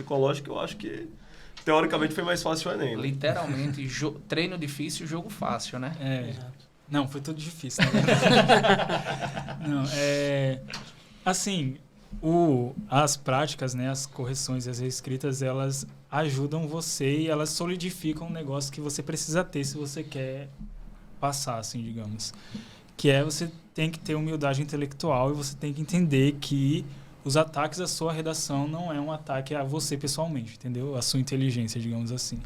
psicológica, eu acho que teoricamente foi mais fácil o Enem. Né? Literalmente, treino difícil, jogo fácil, né? Exato. Não, foi tudo difícil, né? Não, assim, as práticas, né, as correções e as reescritas, elas ajudam você e elas solidificam um negócio que você precisa ter se você quer passar, assim, digamos. Que você tem que ter humildade intelectual e você tem que entender que os ataques à sua redação não é um ataque a você pessoalmente, entendeu? A sua inteligência, digamos assim.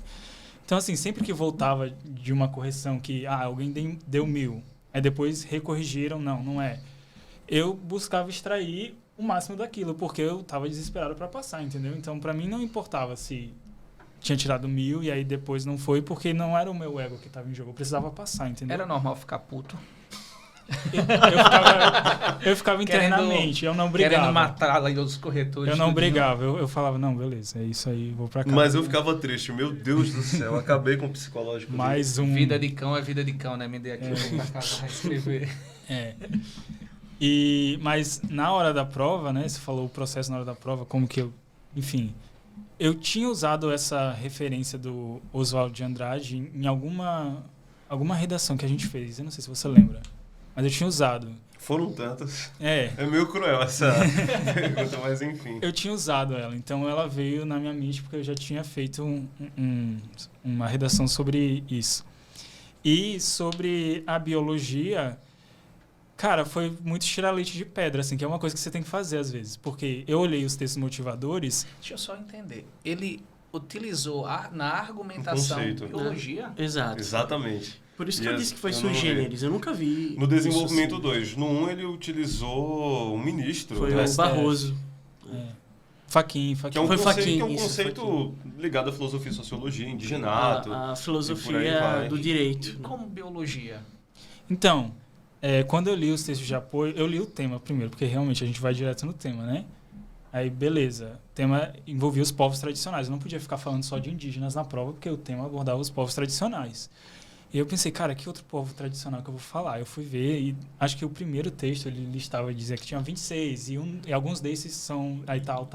Então, assim, sempre que voltava de uma correção que alguém deu 1000, aí depois recorrigiram, não é. Eu buscava extrair o máximo daquilo, porque eu estava desesperado para passar, entendeu? Então, para mim, não importava se tinha tirado 1000 e aí depois não foi, porque não era o meu ego que estava em jogo. Eu precisava passar, entendeu? Era normal ficar puto. Eu ficava internamente, eu não brigava. Querendo matar lá os corretores. Eu não brigava, eu falava, não, beleza, é isso aí, vou pra cá. Mas eu ficava triste, meu Deus do céu, acabei com o psicológico. Mais Vida de cão é vida de cão, né? Me dei aqui pra casa pra escrever. Mas na hora da prova, né, você falou o processo na hora da prova, como que enfim, eu tinha usado essa referência do Oswaldo de Andrade em alguma redação que a gente fez, eu não sei se você lembra. Mas eu tinha usado. Foram tantas. É meio cruel essa pergunta, mas enfim. Eu tinha usado ela, então ela veio na minha mente porque eu já tinha feito uma redação sobre isso. E sobre a biologia, cara, foi muito tirar leite de pedra, assim, que é uma coisa que você tem que fazer às vezes. Porque eu olhei os textos motivadores... Deixa eu só entender. Ele utilizou na argumentação biologia? Exato. Exatamente. Por isso que eu disse que foi sui generis. Eu nunca vi. No desenvolvimento 2. No 1, ele utilizou um ministro. Foi o Barroso. Fachin. Que é um conceito ligado à filosofia e sociologia, indigenato. A filosofia do direito. E como biologia? Então, quando eu li os textos de apoio, eu li o tema primeiro, porque realmente a gente vai direto no tema, né? Aí, beleza. O tema envolvia os povos tradicionais. Eu não podia ficar falando só de indígenas na prova, porque o tema abordava os povos tradicionais. E eu pensei, cara, que outro povo tradicional que eu vou falar? Eu fui ver e acho que o primeiro texto ele listava, dizia que tinha 26 e alguns desses são aí tal.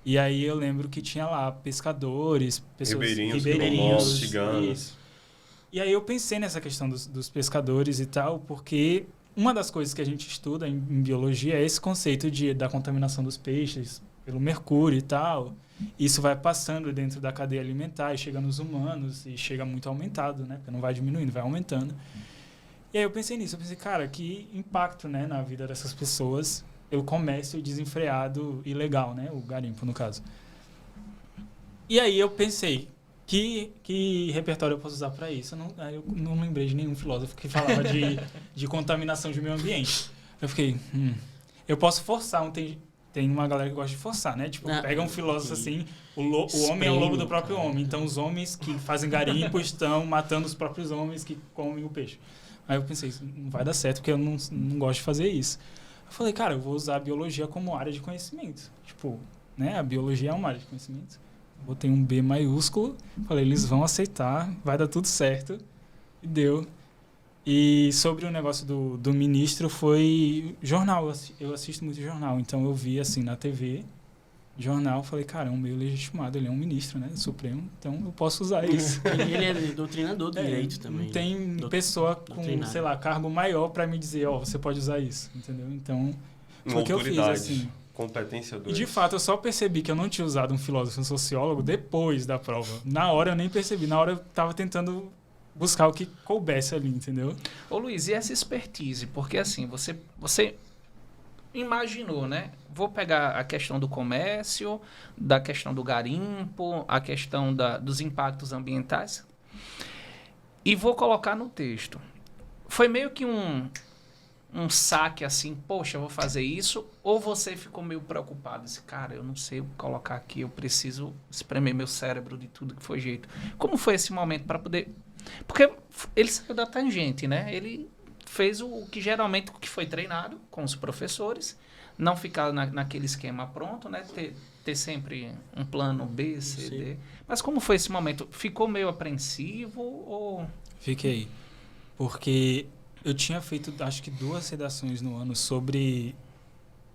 E aí eu lembro que tinha lá pescadores, pessoas ribeirinhos, ciganos. E aí eu pensei nessa questão dos pescadores e tal, porque uma das coisas que a gente estuda em biologia é esse conceito da contaminação dos peixes pelo mercúrio e tal. Isso vai passando dentro da cadeia alimentar e chega nos humanos e chega muito aumentado, né? Porque não vai diminuindo, vai aumentando. E aí eu pensei nisso, cara, que impacto, né, na vida dessas pessoas o comércio desenfreado ilegal, né? O garimpo, no caso. E aí eu pensei, que repertório eu posso usar para isso? Eu não lembrei de nenhum filósofo que falava de contaminação de meio ambiente. Eu fiquei, eu posso forçar tem uma galera que gosta de forçar, né? Tipo, pega um filósofo assim, o homem é o lobo do próprio homem. Então, os homens que fazem garimpo estão matando os próprios homens que comem o peixe. Aí eu pensei, não vai dar certo, porque eu não gosto de fazer isso. Eu falei, cara, eu vou usar a biologia como área de conhecimento. Tipo, né? A biologia é uma área de conhecimento. Botei um B maiúsculo, falei, eles vão aceitar, vai dar tudo certo. E deu. E sobre o negócio do ministro foi jornal, eu assisto muito jornal, então eu vi assim na TV, jornal, falei, cara, é um meio legitimado, ele é um ministro, né, Supremo, então eu posso usar isso. Ele é doutrinador do direito também. Não tem pessoa com, sei lá, cargo maior para me dizer, você pode usar isso, entendeu? Então, foi o que eu fiz, assim. Competência 2. E de fato, eu só percebi que eu não tinha usado um filósofo e um sociólogo depois da prova. Na hora eu nem percebi, na hora eu tava tentando buscar o que coubesse ali, entendeu? Ô Luiz, e essa expertise? Porque assim, você imaginou, né? Vou pegar a questão do comércio, da questão do garimpo, a questão dos impactos ambientais e vou colocar no texto. Foi meio que um saque assim, poxa, eu vou fazer isso, ou você ficou meio preocupado, disse, cara, eu não sei o que colocar aqui, eu preciso espremer meu cérebro de tudo que foi jeito. Como foi esse momento para poder... Porque ele saiu da tangente, né? Ele fez o que geralmente o que foi treinado com os professores, não ficar naquele esquema pronto, né? Ter sempre um plano B, C, D. Mas como foi esse momento? Ficou meio apreensivo ou... Fiquei. Porque eu tinha feito, acho que 2 redações no ano sobre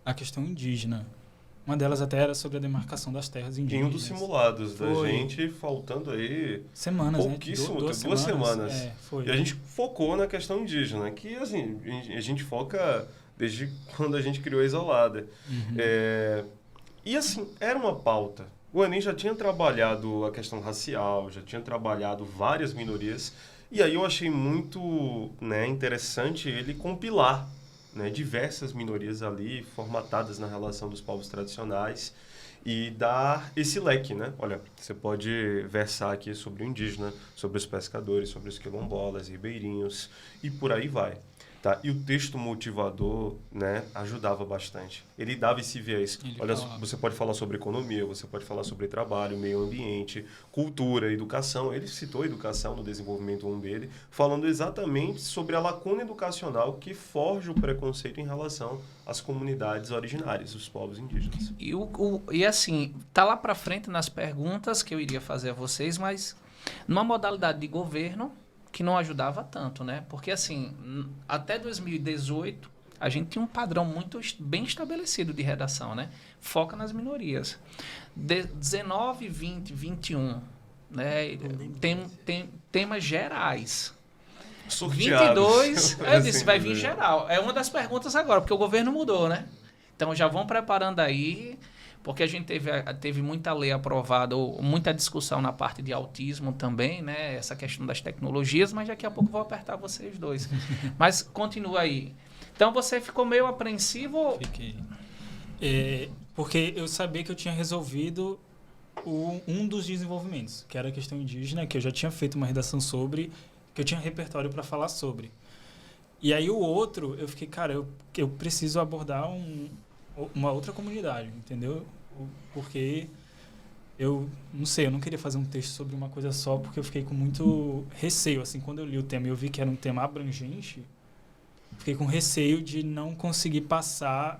a questão indígena. Uma delas até era sobre a demarcação das terras Em indígenas. um dos simulados da Foi. gente, faltando aí Semanas, pouquíssimo, né? duas semanas. Foi. E a gente focou na questão indígena, que assim, a gente foca desde quando a gente criou a Isolada. E assim, era uma pauta. O Enem já tinha trabalhado a questão racial, já tinha trabalhado várias minorias, e aí eu achei muito, né, interessante ele compilar, né, diversas minorias ali formatadas na relação dos povos tradicionais e dar esse leque, né? Olha, você pode versar aqui sobre o indígena, sobre os pescadores, sobre os quilombolas, ribeirinhos e por aí vai. Tá? E o texto motivador, né, ajudava bastante. Ele dava esse viés. Olha, você pode falar sobre economia, você pode falar sobre trabalho, meio ambiente, cultura, educação. Ele citou a educação no desenvolvimento 1 dele, falando exatamente sobre a lacuna educacional que forja o preconceito em relação às comunidades originárias, os povos indígenas. E assim, tá lá para frente nas perguntas que eu iria fazer a vocês, mas numa modalidade de governo que não ajudava tanto, né? Porque, assim, até 2018, a gente tinha um padrão muito bem estabelecido de redação, né? Foca nas minorias. 19, 20, 21, né? Tem temas gerais. Sorteados. 22, eu disse, vai vir geral. É uma das perguntas agora, porque o governo mudou, né? Então, já vão preparando aí, porque a gente teve muita lei aprovada, muita discussão na parte de autismo também, né? Essa questão das tecnologias, mas daqui a pouco eu vou apertar vocês dois. Mas continua aí. Então, você ficou meio apreensivo? Fiquei. Porque eu sabia que eu tinha resolvido um dos desenvolvimentos, que era a questão indígena, que eu já tinha feito uma redação sobre, que eu tinha repertório para falar sobre. E aí o outro, eu fiquei, cara, eu preciso abordar uma outra comunidade, entendeu? Porque eu não sei, eu não queria fazer um texto sobre uma coisa só, porque eu fiquei com muito receio, assim, quando eu li o tema e eu vi que era um tema abrangente, fiquei com receio de não conseguir passar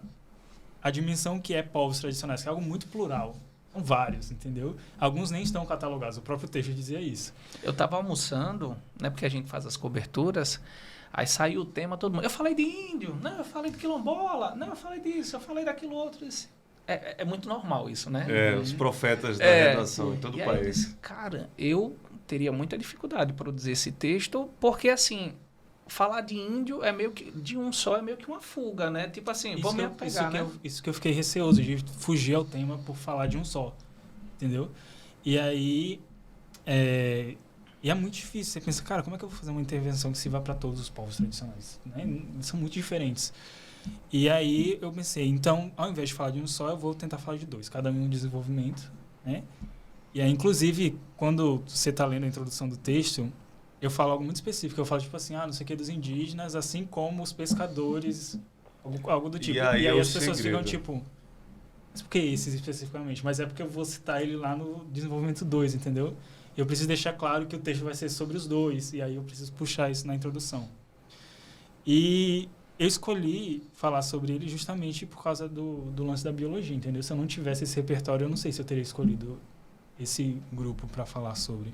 a dimensão que é povos tradicionais, que é algo muito plural. São vários, entendeu? Alguns nem estão catalogados, o próprio texto dizia isso. Eu estava almoçando, né, porque a gente faz as coberturas, aí saiu o tema, todo mundo, eu falei de índio, não, eu falei de quilombola, não, eu falei disso, eu falei daquilo outro. É muito normal isso, né? Os profetas da redação em todo o país. Disse, cara, eu teria muita dificuldade de produzir esse texto, porque assim, falar de índio é meio que, de um só, é meio que uma fuga, né? Tipo assim, vou me apegar, né? Isso que eu fiquei receoso, de fugir ao tema por falar de um só, entendeu? E aí... E é muito difícil. Você pensa, cara, como é que eu vou fazer uma intervenção que sirva para todos os povos tradicionais? Né? São muito diferentes. E aí eu pensei, então, ao invés de falar de um só, eu vou tentar falar de dois. Cada um em desenvolvimento, né? E aí, inclusive, quando você está lendo a introdução do texto, eu falo algo muito específico. Eu falo, tipo assim, não sei o que, dos indígenas, assim como os pescadores, algo do tipo. E aí as pessoas segredo. ficam, tipo... Mas por que esses especificamente? Mas é porque eu vou citar ele lá no desenvolvimento 2, entendeu? Eu preciso deixar claro que o texto vai ser sobre os dois, e aí eu preciso puxar isso na introdução. E eu escolhi falar sobre ele justamente por causa do lance da biologia, entendeu? Se eu não tivesse esse repertório, eu não sei se eu teria escolhido esse grupo para falar sobre.